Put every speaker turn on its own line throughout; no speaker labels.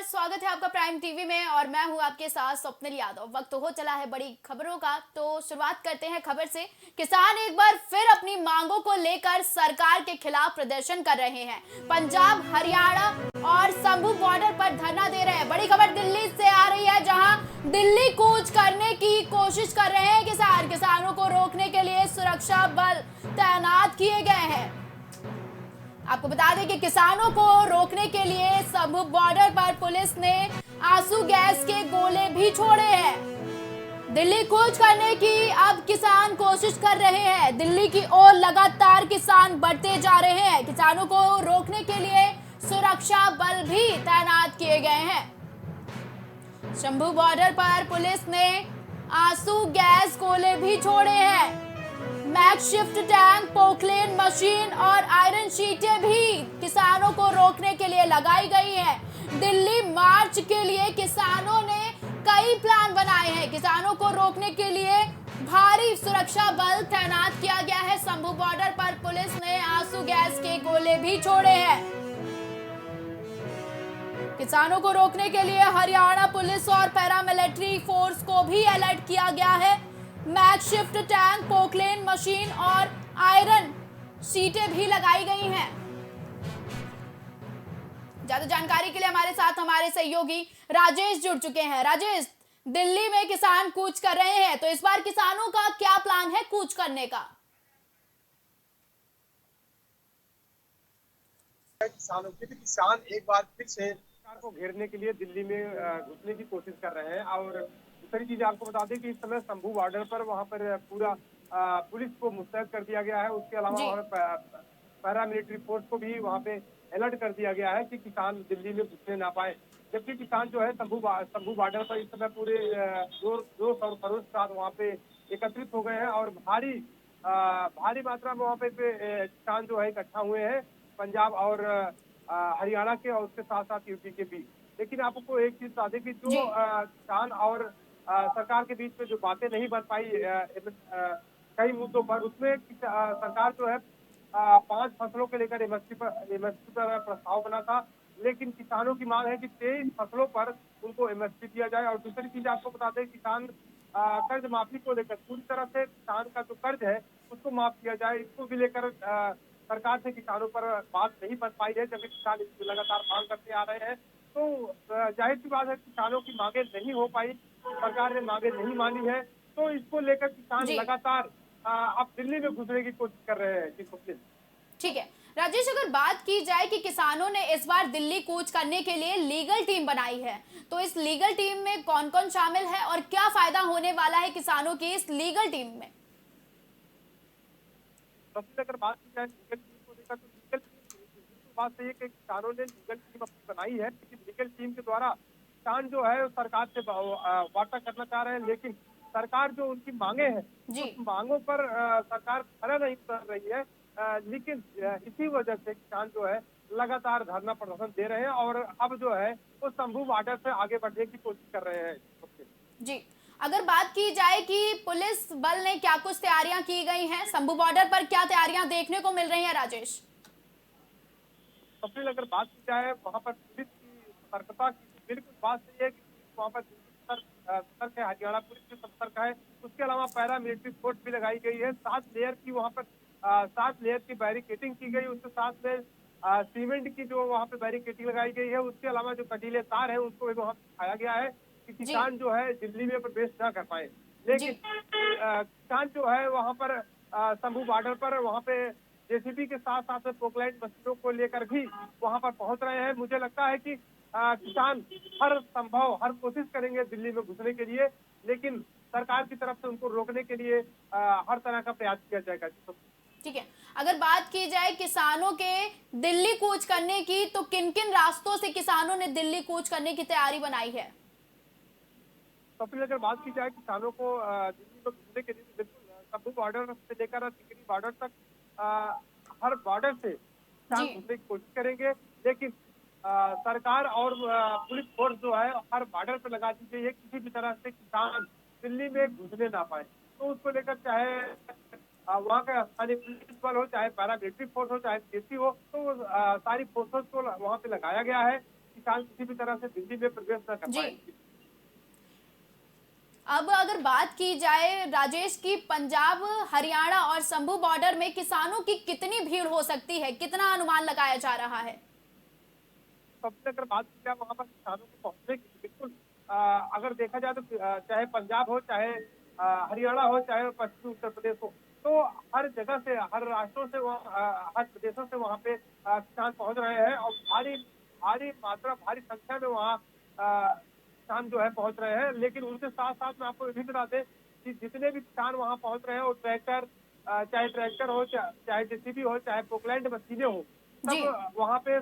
स्वागत है आपका प्राइम टीवी में और मैं हूं आपके साथ स्वप्निल यादव। वक्त हो चला है बड़ी खबरों का, तो शुरुआत करते हैं खबर से। किसान एक बार फिर अपनी मांगों को लेकर सरकार के खिलाफ प्रदर्शन कर रहे हैं। पंजाब, हरियाणा और संभू बॉर्डर पर धरना दे रहे हैं। बड़ी खबर दिल्ली से आ रही है, जहां दिल्ली कूच करने की कोशिश कर रहे हैं किसानों को रोकने के लिए सुरक्षा बल तैनात किए गए हैं। आपको बता दें कि किसानों को रोकने के लिए संभू बॉर्डर पर पुलिस ने आंसू गैस के गोले भी छोड़े हैं। दिल्ली कूच करने की अब किसान कोशिश कर रहे हैं। दिल्ली की ओर लगातार किसान बढ़ते जा रहे हैं। किसानों को रोकने के लिए सुरक्षा बल भी तैनात किए गए हैं। शंभू बॉर्डर पर पुलिस ने आंसू गैस गोले भी छोड़े हैं। मैकशिफ्ट टैंक, पोकलेन मशीन और आयरन शीटें भी किसानों को रोकने के लिए लगाई गई है। दिल्ली मार्च के लिए किसानों ने कई प्लान बनाए हैं। किसानों को रोकने के लिए भारी सुरक्षा बल तैनात किया गया है। शंभू बॉर्डर पर पुलिस ने आंसू गैस के गोले भी छोड़े हैं। किसानों को रोकने के लिए हरियाणा पुलिस और पैरामिलिट्री फोर्स को भी अलर्ट किया गया है। मैकशिफ्ट टैंक, पोकलेन मशीन और आयरन शीटें भी लगाई गई हैं। ज्यादा जानकारी के लिए हमारे साथ हमारे सहयोगी राजेश जुड़ चुके हैं। राजेश, दिल्ली में किसान कूच कर रहे हैं, तो इस बार किसानों का क्या प्लान है कूच करने का?
किसान एक बार फिर से सरकार को घेरने के लिए दिल्ली में घुसने की कोशिश कर रहे हैं। और दूसरी चीज आपको बता दें कि इस समय शंभू बॉर्डर पर वहां पर पूरा पुलिस को मुस्तैद कर दिया गया है। उसके अलावा
जी।
वहां पैरामिलिट्री फोर्स को भी वहां पे अलर्ट कर दिया गया है कि किसान दिल्ली में घुसने ना पाए। जबकि किसान जो है शंभू बॉर्डर पर इस समय पूरे जोश और खरोश के साथ वहाँ पे एकत्रित हो गए हैं और भारी मात्रा में वहाँ पे किसान जो है इकट्ठा हुए हैं, पंजाब और हरियाणा के और उसके साथ साथ यूपी के भी। लेकिन आपको एक चीज बता दें कि जो
जी।
किसान और सरकार के बीच में जो बातें नहीं बन पाई कई मुद्दों पर, उसमें सरकार जो है 5 फसलों के लेकर एमएसपी पर प्रस्ताव बना था। लेकिन किसानों की मांग है कि 23 फसलों पर उनको एमएसपी दिया जाए। और दूसरी चीज आपको बता दें, किसान कर्ज माफी को लेकर पूरी तरह से किसान का जो कर्ज है उसको माफ किया जाए, इसको भी लेकर सरकार से किसानों पर बात नहीं बन पाई है। जबकि किसान इसकी लगातार मांग करते आ रहे हैं, तो जाहिर सी बात है किसानों की मांगे नहीं हो पाई, सरकार ने मांगे नहीं मानी है, तो इसको लेकर किसान
जी,
लगातार अब दिल्ली में घुसने की कोशिश कर रहे हैं। जी,
ठीक है। राजेश, अगर बात की जाए कि किसानों ने इस बार दिल्ली कूच करने के लिए लीगल टीम बनाई है, तो इस लीगल टीम में कौन कौन शामिल है और क्या फायदा होने वाला है किसानों की इस लीगल टीम में?
सबसे अगर बात की जाए लीगल टीम को लेकर, तो लीगल टीम बात सही है कि किसानों ने लीगल टीम अपनी बनाई है, लेकिन लीगल टीम के द्वारा किसान जो है सरकार से वार्ता करना चाह रहे हैं। लेकिन सरकार जो उनकी मांगे हैं
जी।
उस मांगों पर सरकार खरा नहीं उतर रही है। लेकिन इसी वजह से किसान जो है लगातार धरना प्रदर्शन दे रहे हैं और अब जो है वो शंभू बॉर्डर से आगे बढ़ने की कोशिश कर रहे हैं।
जी। अगर बात की जाए कि पुलिस बल ने क्या कुछ तैयारियां की गई हैं, शंभू बॉर्डर पर क्या तैयारियां देखने को मिल रही हैं राजेश?
सबसे अगर बात की जाए वहाँ पर पुलिस की सतर्कता की, तो बिल्कुल बात सही है कि पुलिस वहाँ पर सतर्क है, हरियाणा पुलिस भी सतर्क है। उसके अलावा पैरा मिलिट्री फोर्स भी लगाई गई है। 7 लेयर की वहाँ पर 7 लेयर की बैरिकेटिंग की गई। उसके साथ में सीमेंट की जो वहाँ पे बैरिकेटिंग लगाई गई है। उसके अलावा जो कटीले तार है उसको भी वहाँ दिखाया गया है कि
जी।
किसान जो है दिल्ली में प्रवेश न कर पाए।
जी।
लेकिन किसान जो है वहाँ पर शंभू बॉर्डर पर वहाँ पे जेसीबी के साथ साथ में पोकलाइन मशीनों को लेकर भी वहां पर पहुंच रहे हैं। मुझे लगता है कि किसान हर कोशिश करेंगे दिल्ली में घुसने के लिए, लेकिन सरकार की तरफ से उनको रोकने के लिए हर तरह का प्रयास किया जाएगा।
ठीक है। अगर बात की जाए किसानों के दिल्ली कूच करने की, तो किन किन रास्तों से किसानों ने दिल्ली कूच करने की तैयारी बनाई है?
तो फिर अगर बात की जाए किसानों को दिल्ली में घुसने के लिए, तो बिल्कुल शंभू बॉर्डर से लेकर टिकरी बॉर्डर तक हर बॉर्डर से किसान
जी।
घुसने की कोशिश करेंगे। लेकिन सरकार और पुलिस फोर्स जो है हर बॉर्डर पर लगा दी गई है, किसी भी तरह से किसान दिल्ली में घुसने ना पाए। तो उसको लेकर चाहे वहाँ का स्थानीय पुलिस बल हो, चाहे पैरामिलिट्री फोर्स हो, चाहे सीसी हो, तो सारी फोर्सेस को वहाँ पे लगाया गया है। किसान किसी भी तरह से दिल्ली में प्रवेश न कर
जी।
पाए।
अब अगर बात की जाए राजेश की, पंजाब, हरियाणा और शंभू बॉर्डर में किसानों की कितनी भीड़ हो सकती है, कितना अनुमान लगाया जा रहा है?
सबसे अगर बात की जाए वहाँ पर किसानों को पहुंचने की, बिल्कुल अगर देखा जाए तो चाहे पंजाब हो, चाहे हरियाणा हो, चाहे पश्चिमी उत्तर प्रदेश हो, तो हर जगह से, हर राष्ट्रों से हर प्रदेशों से वहाँ पे किसान पहुंच रहे हैं और भारी भारी मात्रा, भारी संख्या में वहाँ किसान जो है पहुंच रहे हैं। लेकिन उनके साथ साथ में आपको ये भी बता दें कि जितने भी किसान वहाँ पहुंच रहे हैं, वो ट्रैक्टर, चाहे ट्रैक्टर हो, चाहे जेसीबी हो, चाहे पोकलैंड मशीनें हो,
जी।
सब वहाँ पे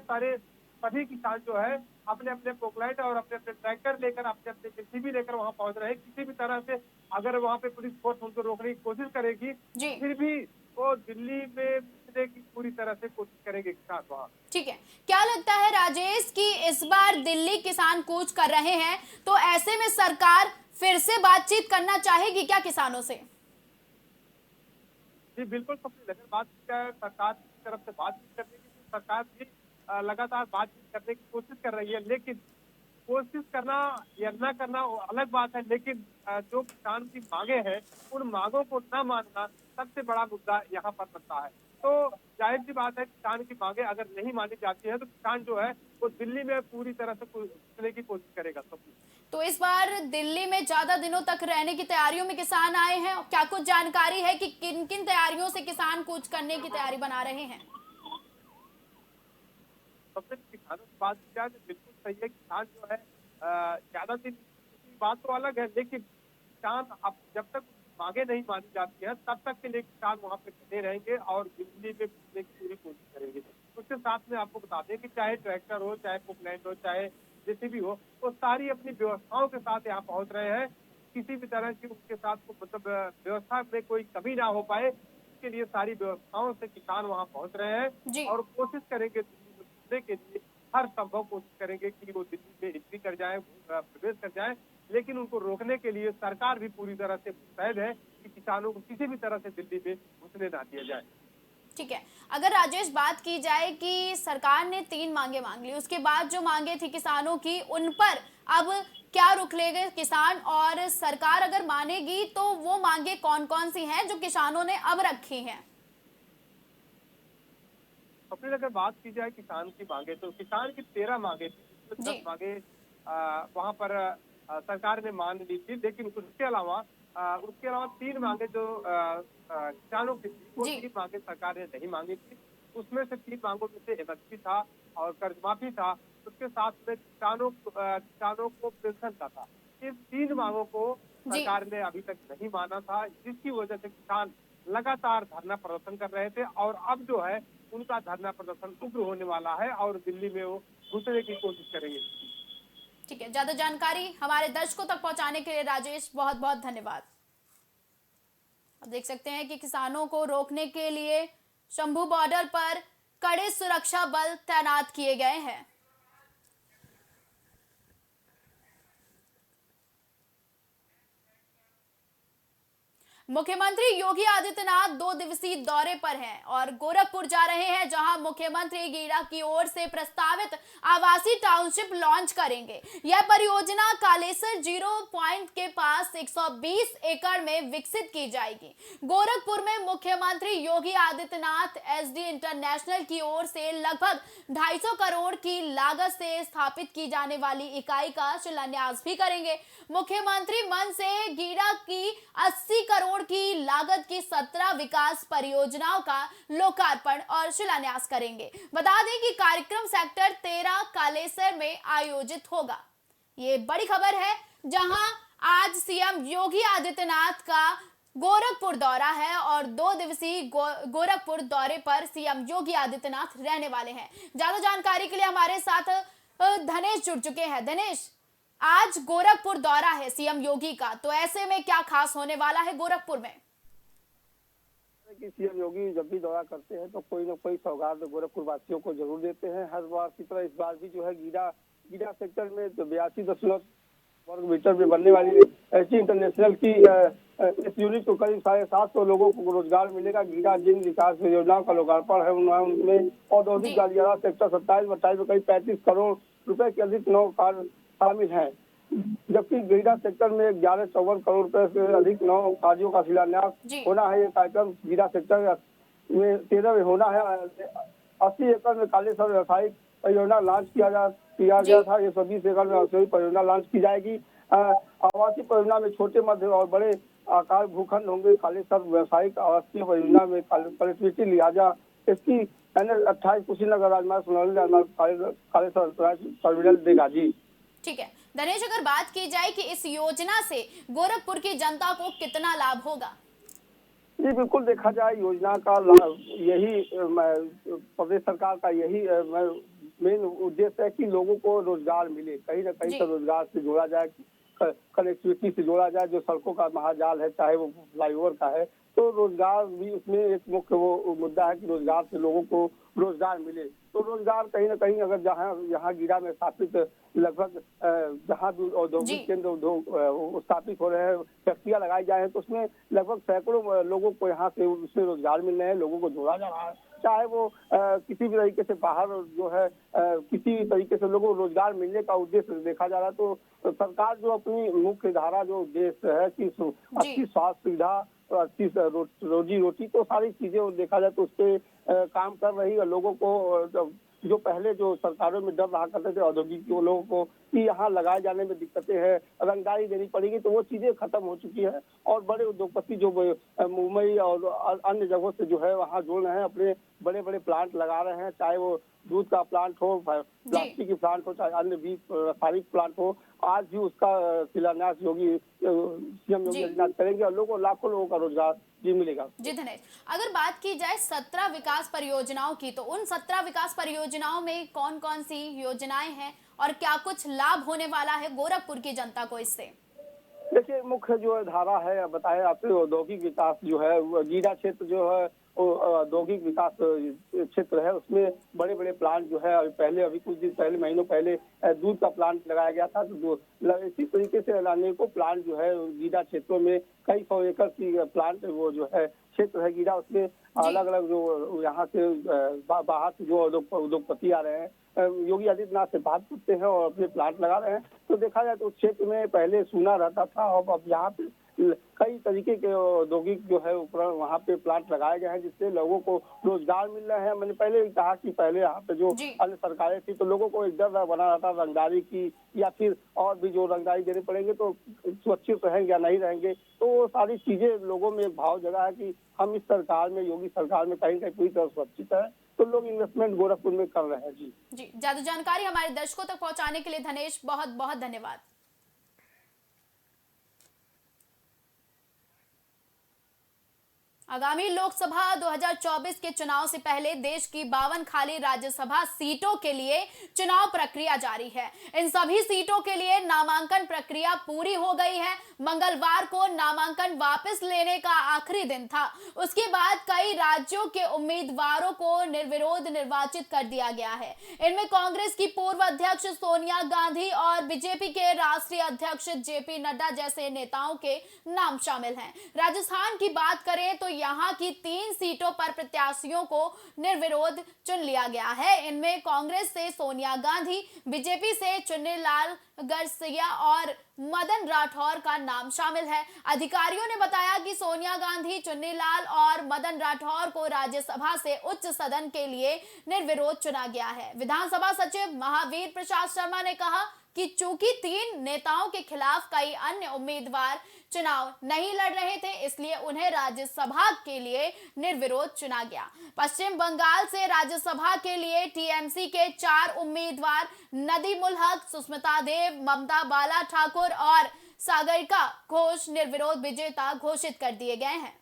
सभी किसान जो है अपने अपने पोकलैंड और अपने अपने ट्रैक्टर लेकर, अपने अपने जेसीबी लेकर वहाँ पहुंच रहे हैं। किसी भी तरह से अगर वहाँ पे पुलिस फोर्स उनको रोकने की कोशिश करेगी,
जी।
फिर भी वो दिल्ली में घुसने की पूरी तरह से कोशिश करेंगे किसान वहाँ।
ठीक है। क्या लगता है राजेश कि इस बार दिल्ली किसान कूच कर रहे हैं, तो ऐसे में सरकार फिर से बातचीत करना चाहेगी क्या किसानों से?
जी बिल्कुल, सबसे अगर बात की जाए सरकार की तरफ से बातचीत करने की, तो सरकार भी लगातार बातचीत करने की कोशिश कर रही है। लेकिन कोशिश करना या न करना वो अलग बात है, लेकिन जो किसान की मांगे हैं, उन मांगों को न मानना सबसे बड़ा मुद्दा यहाँ पर बनता है। तो जाहिर सी बात है, किसान की मांगे अगर नहीं मानी जाती है, तो किसान जो है वो दिल्ली में पूरी तरह से घुसने की कोशिश करेगा सब।
तो इस बार दिल्ली में ज्यादा दिनों तक रहने की तैयारियों में किसान आए हैं, क्या कुछ जानकारी है कि किन किन तैयारियों से किसान कूच करने की तैयारी बना रहे हैं?
सबसे किसानों की बात की जाए तो बिल्कुल सही है। किसान जो है ज्यादा दिन की बात तो अलग है, लेकिन किसान अब जब तक मांगे नहीं मानी जाती है, तब तक के लिए किसान वहाँ पे बने रहेंगे और दिल्ली में घुसने की पूरी कोशिश करेंगे। उसके साथ में आपको बता दें कि चाहे ट्रैक्टर हो, चाहे पोकलैंड हो, चाहे जेसीबी हो, वो सारी अपनी व्यवस्थाओं के साथ यहाँ पहुंच रहे हैं। किसी भी तरह की उनके साथ मतलब व्यवस्था में कोई कमी ना हो पाए, इसके लिए सारी व्यवस्थाओं से किसान वहाँ पहुंच रहे हैं
जी।
और कोशिश करेंगे दिल्ली में घुसने के लिए। हर संभव कोशिश करेंगे कि वो दिल्ली में एंट्री कर जाए, प्रवेश कर जाए। लेकिन उनको रोकने के लिए सरकार भी पूरी तरह से मुस्तैद है कि किसानों को किसी भी तरह से दिल्ली में घुसने ना दिया जाए।
ठीक है। अगर राजेश बात की जाए कि सरकार ने 3 मांगे मांग ली, उसके बाद जो मांगे थी किसानों की, उन पर अब क्या रुख लेंगे किसान, और सरकार अगर मानेगी तो वो मांगे कौन-कौन सी हैं जो किसानों ने अब रखी हैं?
सबसे अगर बात की जाए किसान की मांगे, तो किसान की 13 मांगे थी, जिसमें
जी।
10 मांगे वहां पर सरकार ने मान ली थी। लेकिन उसके अलावा 3 मांगे जो किसानों की थी, वो
जी।
3 मांगे सरकार ने नहीं मांगी थी। उसमें से 3 मांगों में से एमएसपी था और कर्ज माफी था। उसके साथ में किसानों को पेंशन का था। इन 3 मांगों को
जी।
सरकार ने अभी तक नहीं माना था, जिसकी वजह से किसान लगातार धरना प्रदर्शन कर रहे थे और अब जो है उनका धरना प्रदर्शन उग्र होने वाला है और दिल्ली में वो घुसने की कोशिश करेंगे।
ठीक है। ज्यादा जानकारी हमारे दर्शकों तक पहुंचाने के लिए राजेश बहुत-बहुत धन्यवाद। अब देख सकते हैं कि किसानों को रोकने के लिए शंभू बॉर्डर पर कड़े सुरक्षा बल तैनात किए गए हैं। मुख्यमंत्री योगी आदित्यनाथ 2 दिवसीय दौरे पर हैं और गोरखपुर जा रहे हैं, जहां मुख्यमंत्री गीडा की ओर से प्रस्तावित आवासीय टाउनशिप लॉन्च करेंगे। यह परियोजना कालेसर जीरो पॉइंट के पास 120 एकड़ में विकसित की जाएगी। गोरखपुर में मुख्यमंत्री योगी आदित्यनाथ एसडी इंटरनेशनल की ओर से लगभग 250 करोड़ की लागत से स्थापित की जाने वाली इकाई का शिलान्यास भी करेंगे। मुख्यमंत्री मन से गीडा की 80 करोड़ की लागत की 17 विकास परियोजनाओं का लोकार्पण और शिलान्यास करेंगे। बता दें कि कार्यक्रम सेक्टर 13 कालेसर में आयोजित होगा। ये बड़ी खबर है, जहां आज सीएम योगी आदित्यनाथ का गोरखपुर दौरा है और 2 दिवसीय गोरखपुर दौरे पर सीएम योगी आदित्यनाथ रहने वाले हैं। ज्यादा जानकारी के लिए हमारे साथ धनेश जुड़ चुके हैं। धनेश, आज गोरखपुर दौरा है सीएम योगी का, तो ऐसे में क्या खास होने वाला है गोरखपुर में?
कि सीएम योगी जब भी दौरा करते हैं तो कोई ना कोई सौगात गोरखपुर वासियों को जरूर देते हैं। हर बार की तरह इस बार भी जो है गीडा सेक्टर में 82 वर्ग मीटर में बनने वाली ऐसी इंटरनेशनल की इस यूनिट को करीब 750 लोगों को रोजगार मिलेगा। गीडा जिन विकास योजनाओं का लोकार्पण है उनमें औद्योगिक
जी
गालियारा सेक्टर 27-28 में करीब 35 करोड़ रुपए के अधिक नौ कार्य शामिल हैं, जबकि गीडा सेक्टर में 1154 करोड़ रुपए से अधिक नौ कार्यों का शिलान्यास
जी
होना है। ये कार्यक्रम गीडा सेक्टर में 13 में होना है। 80 एकड़ में कालेश्वर व्यवसायिक परियोजना लॉन्च किया
जी
गया था। 120 एकड़ में औद्योगिक परियोजना लॉन्च की जाएगी। आवासीय परियोजना में छोटे मध्य और बड़े आकार भूखंड होंगे। कालेश्वर व्यवसायिक आवासीय परियोजना में कनेक्टिविटी लिहाजा इसकी NH 28 कुशीनगर राजमार्ग सोनाली राजमार्ग कालेश्वर टर्मिनल देगा। जी
ठीक है धनेश, अगर बात की जाए कि इस योजना से गोरखपुर की जनता को कितना लाभ होगा?
जी बिल्कुल, देखा जाए योजना का यही प्रदेश सरकार का यही मेन उद्देश्य है कि लोगों को रोजगार मिले, कहीं ना कहीं
जी
से रोजगार से जोड़ा जाए, कनेक्टिविटी से जोड़ा जाए। जो सड़कों का महाजाल है, चाहे वो फ्लाईओवर का है, तो रोजगार भी उसमें एक मुख्य वो मुद्दा है कि रोजगार से लोगों को रोजगार मिले। तो रोजगार कहीं ना कहीं अगर यहाँ गीडा में स्थापित लगभग जहाँ भी
जी
औद्योगिक केंद्र उद्योग स्थापित हो रहे हैं, फैक्ट्रियाँ लगाई जाए हैं, तो उसमें लगभग सैकड़ों लोगों को यहाँ से उसमें रोजगार मिल रहे हैं, लोगों को जोड़ा जा रहा है। चाहे वो किसी भी तरीके से बाहर जो है किसी भी तरीके से लोगों को रोजगार मिलने का उद्देश्य देखा जा रहा है। तो सरकार जो अपनी मुख्य धारा जो उद्देश्य है कि अच्छी स्वास्थ्य सुविधा और अच्छी रोजी रोटी, तो सारी चीजें देखा जाए तो उस पर काम कर रही है। लोगों को जो पहले जो सरकारों में डर रहा करते थे औद्योगिक लोगों को कि यहाँ लगाए जाने में दिक्कतें हैं, रंगदारी देनी पड़ेगी, तो वो चीजें खत्म हो चुकी है। और बड़े उद्योगपति जो मुंबई और अन्य जगहों से जो है वहाँ जुड़ रहे हैं, अपने बड़े बड़े प्लांट लगा रहे हैं, चाहे वो दूध का प्लांट हो, प्लास्टिक की प्लांट हो, चाहे अन्य भी रासायनिक प्लांट हो। आज भी उसका शिलान्यास योगी सीएम योगी आदित्यनाथ करेंगे और लाखों लोगों का रोजगार जी मिलेगा।
जी धनेश, अगर बात की जाए 17 विकास परियोजनाओं की, तो उन 17 विकास परियोजनाओं में कौन कौन सी योजनाएं हैं और क्या कुछ लाभ होने वाला है गोरखपुर की जनता को इससे?
देखिए, मुख्य जो है धारा है बताए आपसे, औद्योगिक विकास जो है, गीडा क्षेत्र जो है औद्योगिक विकास क्षेत्र है। उसमें बड़े बड़े प्लांट जो है अभी कुछ दिन पहले, महीनों पहले दूध का प्लांट लगाया गया था। तो इसी तरीके से अनेकों प्लांट जो है गीडा क्षेत्रों में कई सौ एकड़ की प्लांट वो जो है क्षेत्र है गीडा, उसमें अलग अलग जो यहाँ से बाहर से जो उद्योगपति आ रहे हैं, योगी आदित्यनाथ से बात करते हैं और अपने प्लांट लगा रहे हैं। तो देखा जाए तो उस क्षेत्र में पहले सूना रहता था और अब यहाँ पे कई तरीके के औद्योगिक जो है उपकरण वहाँ पे प्लांट लगाए गए हैं, जिससे लोगों को रोजगार मिल रहे हैं। मैंने पहले भी कहा कि पहले यहाँ पे जो अन्य सरकारें थी तो लोगों को एक डर बना रहता रंगदारी की, या फिर और भी जो रंगदारी देने पड़ेंगे तो सुरक्षित रहेंगे या नहीं रहेंगे। तो वो सारी चीजें लोगों में एक भाव जगा है कि हम इस सरकार में, योगी सरकार में कहीं पूरी तरह सुरक्षित है, तो लोग इन्वेस्टमेंट गोरखपुर में कर रहे हैं। जी
ज्यादा जानकारी हमारे दर्शकों तक पहुंचाने के लिए धनेश बहुत बहुत धन्यवाद। आगामी लोकसभा 2024 के चुनाव से पहले देश की 52 खाली राज्यसभा सीटों के लिए चुनाव प्रक्रिया जारी है। इन सभी सीटों के लिए नामांकन प्रक्रिया पूरी हो गई है। मंगलवार को नामांकन वापस लेने का आखिरी दिन था। उसके बाद कई राज्यों के उम्मीदवारों को निर्विरोध निर्वाचित कर दिया गया है। इनमें कांग्रेस की पूर्व अध्यक्ष सोनिया गांधी और बीजेपी के राष्ट्रीय अध्यक्ष जेपी नड्डा जैसे नेताओं के नाम शामिल हैं। राजस्थान की बात करें तो यहां की 3 सीटों पर प्रत्याशियों को निर्विरोध चुन लिया गया है। इनमें कांग्रेस से सोनिया गांधी, बीजेपी से चुन्नीलाल गरसिया और मदन राठौर का नाम शामिल है। अधिकारियों ने बताया कि सोनिया गांधी, चुन्नीलाल और मदन राठौर को राज्यसभा से उच्च सदन के लिए निर्विरोध चुना गया है। विधानसभा सचिव महावीर प्रसाद शर्मा ने कहा कि चूंकि 3 नेताओं के खिलाफ कई अन्य उम्मीदवार चुनाव नहीं लड़ रहे थे, इसलिए उन्हें राज्यसभा के लिए निर्विरोध चुना गया। पश्चिम बंगाल से राज्यसभा के लिए टीएमसी के 4 उम्मीदवार नदीमुल हक, सुष्मिता देव, ममता बाला ठाकुर और सागरिका घोष निर्विरोध विजेता घोषित कर दिए गए हैं।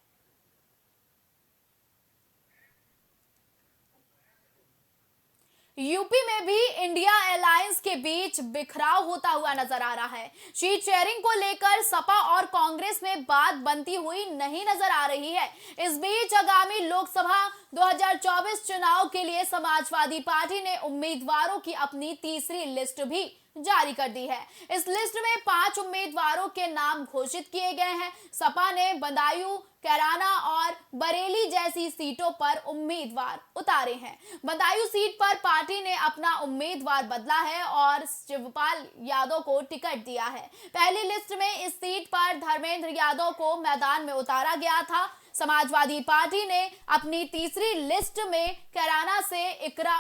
यूपी में भी इंडिया अलायंस के बीच बिखराव होता हुआ नजर आ रहा है। सीट शेयरिंग को लेकर सपा और कांग्रेस में बात बनती हुई नहीं नजर आ रही है। इस बीच आगामी लोकसभा 2024 चुनाव के लिए समाजवादी पार्टी ने उम्मीदवारों की अपनी तीसरी लिस्ट भी जारी कर दी है। इस लिस्ट में 5 उम्मीदवारों के नाम घोषित किए गए हैं। सपा ने बदायूं, कैराना और बरेली जैसी सीटों पर उम्मीदवार उतारे हैं। बदायूं सीट पर पार्टी ने अपना उम्मीदवार बदला है और शिवपाल यादव को टिकट दिया है। पहली लिस्ट में इस सीट पर धर्मेंद्र यादव को मैदान में उतारा गया था। समाजवादी पार्टी ने अपनी तीसरी लिस्ट में कैराना से इकरा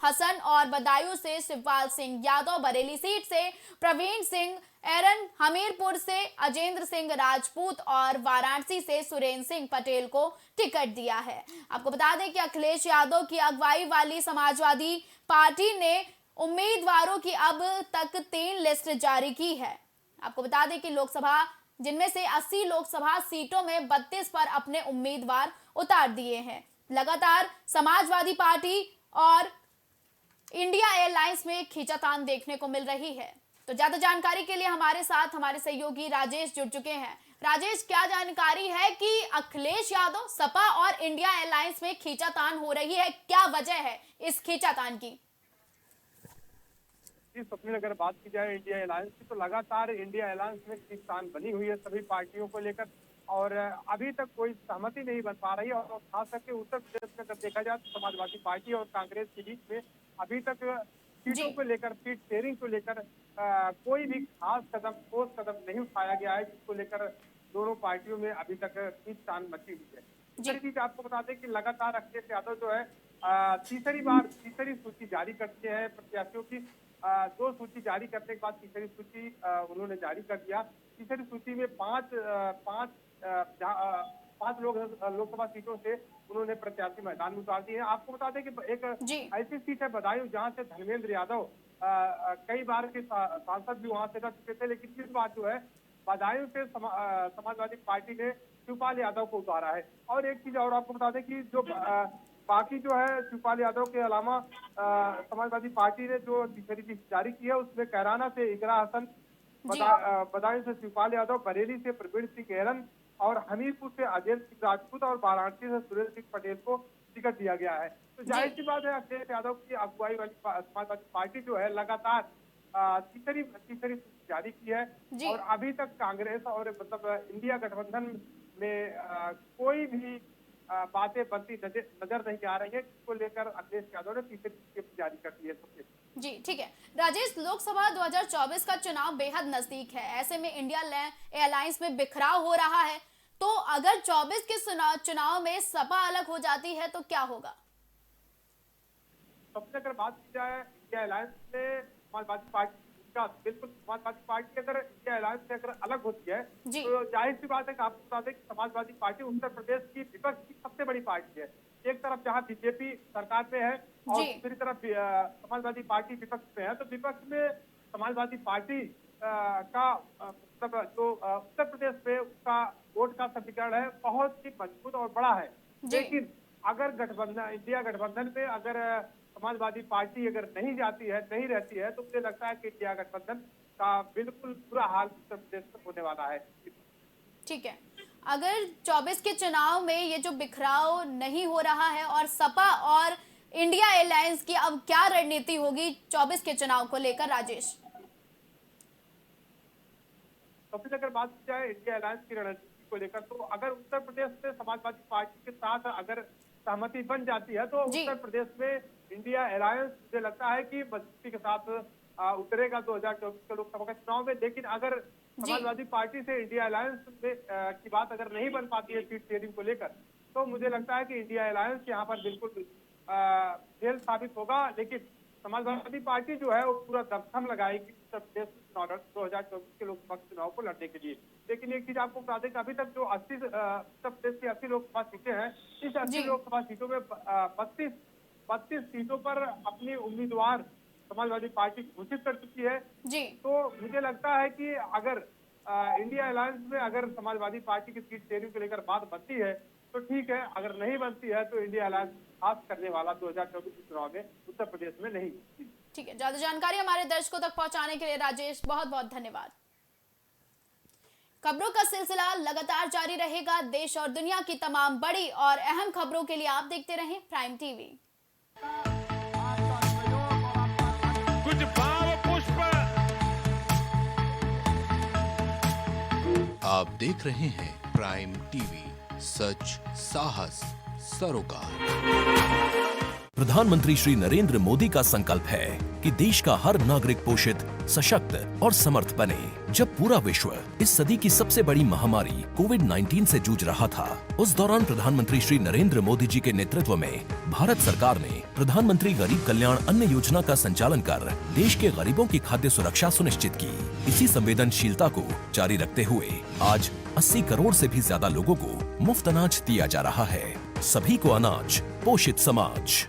हसन और बदायूं से शिवपाल सिंह यादव, बरेली सीट से प्रवीण सिंह एरन, हमीरपुर से अजेंद्र सिंह राजपूत और वाराणसी से सुरेंद्र सिंह पटेल को टिकट दिया है। आपको बता दें कि अखिलेश यादव की अगुवाई वाली समाजवादी पार्टी ने उम्मीदवारों की अब तक 3 लिस्ट जारी की है। आपको बता दें कि लोकसभा जिनमें से 80 लोकसभा सीटों में 32 पर अपने उम्मीदवार उतार दिए हैं। लगातार समाजवादी पार्टी और इंडिया एयरलाइंस में खींचातान देखने को मिल रही है। तो ज्यादा जानकारी के लिए हमारे साथ हमारे सहयोगी राजेश जुड़ चुके हैं। राजेश, क्या जानकारी है कि अखिलेश यादव, सपा और इंडिया एयरलाइंस में खींचातान हो रही है, क्या वजह है इस खींचातान की?
जी स्वप्निल, अगर बात की जाए इंडिया अलायंस की, तो लगातार इंडिया अलायंस में खींचतान बनी हुई है सभी पार्टियों को लेकर, और अभी तक कोई सहमति नहीं बन पा रही है। और खास करके उत्तर प्रदेश में अगर देखा जाए तो समाजवादी पार्टी और कांग्रेस के बीच में अभी तक सीटों को लेकर, सीट शेयरिंग को लेकर कोई भी खास कदम, ठोस कदम नहीं उठाया गया है, जिसको लेकर दोनों पार्टियों में अभी तक खींचतान मची हुई है। दूसरी चीज आपको बता दें कि लगातार अखिलेश यादव जो है तीसरी सूची जारी करते हैं प्रत्याशियों की। 2 सूची जारी करने के बाद तीसरी सूची उन्होंने जारी कर दिया। तीसरी सूची में 5 लोकसभा सीटों से उन्होंने प्रत्याशी मैदान में उतार दिए हैं। आपको बता दें कि एक ऐसी सीट है बदायूं, जहां से धर्मेंद्र यादव कई बार के सांसद भी वहां से रह चुके थे, लेकिन इस बार जो है बदायूं से समाजवादी पार्टी ने शिवपाल यादव को उतारा है। और एक चीज और आपको बता दें कि जो बाकी जो है शिवपाल यादव के अलावा समाजवादी पार्टी ने जो तीसरी लिस्ट जारी की है, उसमें कैराना से इकरा हसन, बदायूं से शिवपाल यादव, बरेली से प्रवीण सिंह एरन और हमीरपुर से अजेंद्र सिंह राजपूत और वाराणसी से सुरेंद्र सिंह पटेल को टिकट दिया गया है। तो जाहिर सी बात है, अखिलेश यादव की अगुवाई वाली समाजवादी पार्टी जो है लगातार तीसरी जारी की है, और अभी तक कांग्रेस और मतलब इंडिया गठबंधन में कोई भी बातें बनती नजर नहीं आ रही है, जिसको लेकर अखिलेश यादव ने तीसरी लिस्ट जारी कर दी है।
जी ठीक है राजेश, लोकसभा 2024 का चुनाव बेहद नजदीक है। ऐसे में इंडिया एयरलाइंस में बिखराव हो रहा है, तो अगर 24 के चुनाव में सपा अलग हो जाती है तो क्या होगा?
सबसे अगर बात की जाए इंडिया अलायंस में समाजवादी पार्टी का, बिल्कुल समाजवादी पार्टी अगर इंडिया अलायंस से अगर अलग होती है तो जाहिर सी बात है कि आपको बता दें कि समाजवादी पार्टी उत्तर प्रदेश की विपक्ष की सबसे बड़ी पार्टी है। एक तरफ जहां बीजेपी सरकार में है और दूसरी तरफ समाजवादी पार्टी विपक्ष में है, तो विपक्ष में समाजवादी पार्टी का मतलब जो उत्तर प्रदेश में उसका वोट का समीकरण है बहुत ही मजबूत और बड़ा है। लेकिन अगर गठबंधन, इंडिया गठबंधन में अगर समाजवादी पार्टी अगर नहीं जाती है, नहीं रहती है, तो मुझे लगता है कि इंडिया गठबंधन का बिल्कुल बुरा हाल उत्तर प्रदेश में होने वाला है।
ठीक है, अगर 24 के चुनाव में ये जो बिखराव नहीं हो रहा है और सपा और इंडिया एयरलाइंस की अब क्या रणनीति होगी 24 के चुनाव को लेकर राजेश?
सबसे अगर बात की जाए इंडिया अलायंस की रणनीति को लेकर, तो अगर उत्तर प्रदेश में समाजवादी पार्टी के साथ अगर सहमति बन जाती है तो उत्तर प्रदेश में इंडिया अलायंस मुझे लगता है कि मजबूती के साथ उतरेगा 2024 के लोकसभा के चुनाव में। लेकिन अगर समाजवादी पार्टी से इंडिया अलायंस की बात अगर नहीं बन पाती है सीट शेयरिंग को लेकर, तो मुझे लगता है कि इंडिया अलायंस यहाँ पर बिल्कुल फेल साबित होगा। लेकिन समाजवादी पार्टी जो है वो पूरा दमखम लगाएगी उत्तर प्रदेश चुनाव 2024 के लोकसभा चुनाव को लड़ने के लिए। लेकिन एक चीज आपको बता दें कि अभी तक जो 80 उत्तर प्रदेश की 80 लोकसभा सीटें हैं, इस 80 लोकसभा सीटों में 32 सीटों पर अपनी उम्मीदवार समाजवादी पार्टी घोषित कर चुकी है। तो मुझे लगता है कि अगर इंडिया अलायंस में अगर समाजवादी पार्टी की सीट शेयरिंग को लेकर बात बनती है, तो ठीक है, अगर नहीं बनती है तो इंडिया अलायंस खास करने वाला 2024 के चुनाव में उत्तर प्रदेश में नहीं।
ठीक है, ज्यादा जानकारी हमारे दर्शकों तक पहुंचाने के लिए राजेश बहुत बहुत धन्यवाद। खबरों का सिलसिला लगातार जारी रहेगा। देश और दुनिया की तमाम बड़ी और अहम खबरों के लिए आप देखते रहें प्राइम टीवी।
कुछ भाव पुष्प।
आप देख रहे हैं प्राइम टीवी, सच साहस सरोकार।
प्रधानमंत्री श्री नरेंद्र मोदी का संकल्प है कि देश का हर नागरिक पोषित, सशक्त और समर्थ बने। जब पूरा विश्व इस सदी की सबसे बड़ी महामारी कोविड-19 से जूझ रहा था, उस दौरान प्रधानमंत्री श्री नरेंद्र मोदी जी के नेतृत्व में भारत सरकार ने प्रधानमंत्री गरीब कल्याण अन्न योजना का संचालन कर देश के गरीबों की खाद्य सुरक्षा सुनिश्चित की। इसी संवेदनशीलता को जारी रखते हुए आज 80 करोड़ से भी ज्यादा लोगों को मुफ्त अनाज दिया जा रहा है। सभी को अनाज, पोषित समाज।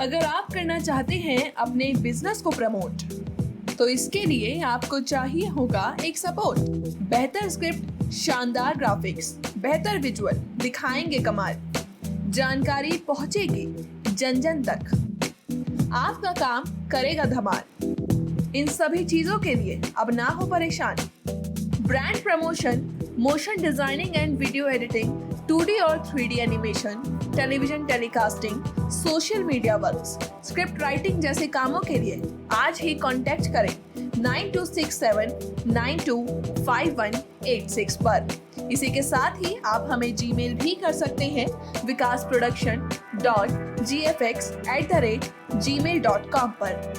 अगर आप करना चाहते हैं अपने बिजनेस को प्रमोट, तो इसके लिए आपको चाहिए होगा एक सपोर्ट। बेहतर स्क्रिप्ट, शानदार ग्राफिक्स, बेहतर विजुअल दिखाएंगे कमाल। जानकारी पहुंचेगी जन जन तक, आपका काम करेगा धमाल। इन सभी चीजों के लिए अब ना हो परेशान। Brand promotion, motion designing and video editing, 2D और 3D animation, television telecasting, social media works, script writing जैसे कामों के लिए आज ही कांटेक्ट करें 9267925186 पर। इसी के साथ ही आप हमें जीमेल भी कर सकते हैं vikasproduction.gfx@gmail.com पर।